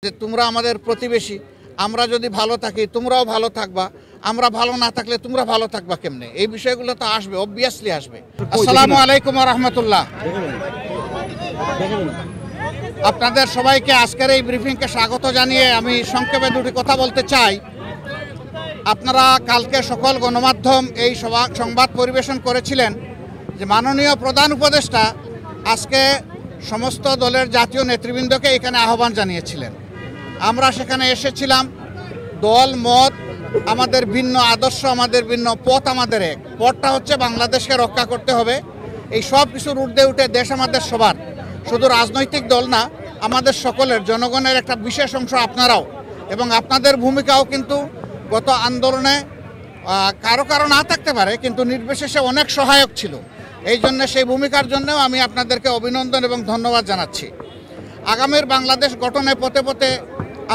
যে তোমরা আমাদের প্রতিবেশী, আমরা যদি ভালো থাকি তোমরাও ভালো থাকবা, আমরা ভালো না থাকলে তোমরা ভালো থাকবা কেমনে, এই বিষয়গুলো তো আসবে, অবভিয়াসলি আসবে। আসসালামু আলাইকুম ওয়া রাহমাতুল্লাহ। আপনাদের সবাইকে আজকের এই ব্রিফিংকে স্বাগত জানিয়ে আমি সংক্ষেপে দুটি কথা বলতে চাই। আপনারা কালকে সকল গণমাধ্যম এই সংবাদ পরিবেশন করেছিলেন যে মাননীয় প্রধান উপদেষ্টা আজকে সমস্ত দলের জাতীয় নেতৃবৃন্দকে এখানে আহ্বান জানিয়েছিলেন। আমরা সেখানে এসেছিলাম। দল মত আমাদের ভিন্ন, আদর্শ আমাদের ভিন্ন, পথ আমাদের এক। পথটা হচ্ছে বাংলাদেশকে রক্ষা করতে হবে। এই সব কিছুর ঊর্ধ্বে উঠে দেশ আমাদের সবার, শুধু রাজনৈতিক দল না, আমাদের সকলের, জনগণের একটা বিশেষ অংশ আপনারাও, এবং আপনাদের ভূমিকাও কিন্তু গত আন্দোলনে কারো না থাকতে পারে, কিন্তু নির্বিশেষে অনেক সহায়ক ছিল। এই জন্য সেই ভূমিকার জন্যও আমি আপনাদেরকে অভিনন্দন এবং ধন্যবাদ জানাচ্ছি। আগামীর বাংলাদেশ গঠনে পথে পথে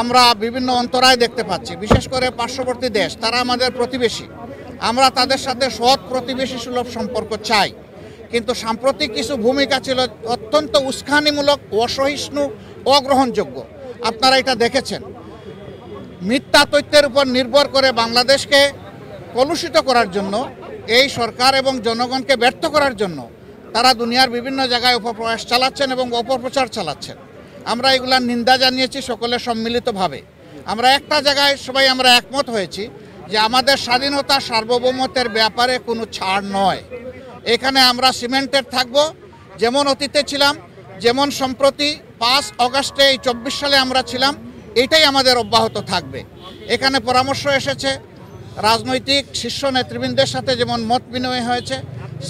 আমরা বিভিন্ন অন্তরায় দেখতে পাচ্ছি, বিশেষ করে পার্শ্ববর্তী দেশ, তারা আমাদের প্রতিবেশী। আমরা তাদের সাথে সৎ প্রতিবেশী সুলভ সম্পর্ক চাই, কিন্তু সাম্প্রতিক কিছু ভূমিকা ছিল অত্যন্ত উস্কানিমূলক, অসহিষ্ণু, অগ্রহণযোগ্য। আপনারা এটা দেখেছেন। মিথ্যা তথ্যের উপর নির্ভর করে বাংলাদেশকে কলুষিত করার জন্য, এই সরকার এবং জনগণকে ব্যর্থ করার জন্য তারা দুনিয়ার বিভিন্ন জায়গায় অপপ্রয়াস চালাচ্ছেন এবং অপপ্রচার চালাচ্ছেন। আমরা এগুলার নিন্দা জানিয়েছি সকলে সম্মিলিতভাবে। আমরা একটা জায়গায় সবাই আমরা একমত হয়েছি যে আমাদের স্বাধীনতা সার্বভৌমত্বের ব্যাপারে কোনো ছাড় নয়। এখানে আমরা সিমেন্টেড থাকব, যেমন অতীতে ছিলাম, যেমন সম্প্রতি 5 আগস্টে এই 24 সালে আমরা ছিলাম, এটাই আমাদের অব্যাহত থাকবে। এখানে পরামর্শ এসেছে রাজনৈতিক শীর্ষ নেতৃবৃন্দের সাথে, যেমন মত বিনিময় হয়েছে,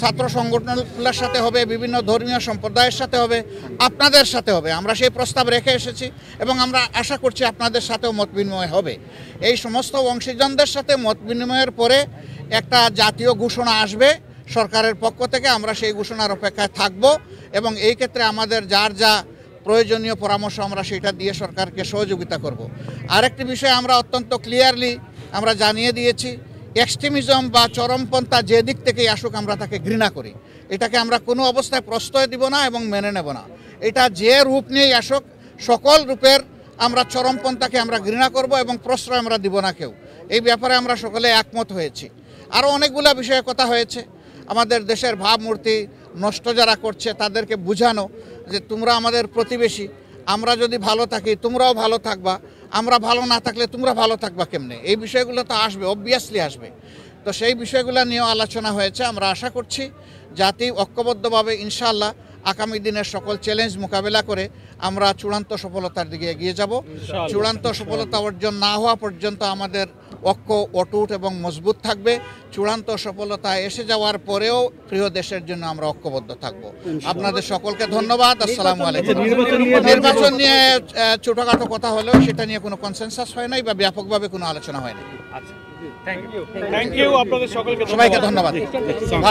ছাত্র সংগঠনগুলোর সাথে হবে, বিভিন্ন ধর্মীয় সম্প্রদায়ের সাথে হবে, আপনাদের সাথে হবে। আমরা সেই প্রস্তাব রেখে এসেছি এবং আমরা আশা করছি আপনাদের সাথেও মত বিনিময় হবে। এই সমস্ত অংশীজনদের সাথে মত বিনিময়ের পরে একটা জাতীয় ঘোষণা আসবে সরকারের পক্ষ থেকে। আমরা সেই ঘোষণার অপেক্ষায় থাকব এবং এই ক্ষেত্রে আমাদের যার যা প্রয়োজনীয় পরামর্শ আমরা সেটা দিয়ে সরকারকে সহযোগিতা করব। আরেকটি বিষয় আমরা অত্যন্ত ক্লিয়ারলি আমরা জানিয়ে দিয়েছি, এক্সট্রিমিজম বা চরমপন্থা যে দিক থেকেই আসুক আমরা তাকে ঘৃণা করি। এটাকে আমরা কোনো অবস্থায় প্রশ্রয় দিব না এবং মেনে নেব না। এটা যে রূপ নিয়েই আসুক, সকল রূপের আমরা চরমপন্থাকে আমরা ঘৃণা করব এবং প্রশ্রয় আমরা দিব না কেউ। এই ব্যাপারে আমরা সকলে একমত হয়েছি। আরও অনেকগুলো বিষয়ে কথা হয়েছে। আমাদের দেশের ভাবমূর্তি নষ্ট যারা করছে তাদেরকে বুঝানো যে তোমরা আমাদের প্রতিবেশী, আমরা যদি ভালো থাকি তোমরাও ভালো থাকবা, আমরা ভালো না থাকলে তোমরা ভালো থাকবা কেমনে, এই বিষয়গুলো তো আসবে, অবভিয়াসলি আসবে। তো সেই বিষয়গুলো নিয়েও আলোচনা হয়েছে। আমরা আশা করছি জাতি ঐক্যবদ্ধভাবে ইনশাআল্লাহ আগামী দিনের সকল চ্যালেঞ্জ মোকাবেলা করে আমরা চূড়ান্ত সফলতার দিকে এগিয়ে যাব। চূড়ান্ত সফলতা অর্জন না হওয়া পর্যন্ত আমাদের ঐক্য অটুট এবং মজবুত থাকবে। চূড়ান্ত সফলতা এসে যাওয়ার পরেও প্রিয় দেশের জন্য আমরা ঐক্যবদ্ধ থাকব। আপনাদের সকলকে ধন্যবাদ। আসসালামু আলাইকুম। নির্বাচন নিয়ে ছোটখাটো কথা হলেও সেটা নিয়ে কোনো কনসেনসাস হয় নাই বা ব্যাপকভাবে কোনো আলোচনা হয় নাই। থ্যাংক ইউ আপনাদের সকলকে সবাইকে ধন্যবাদ।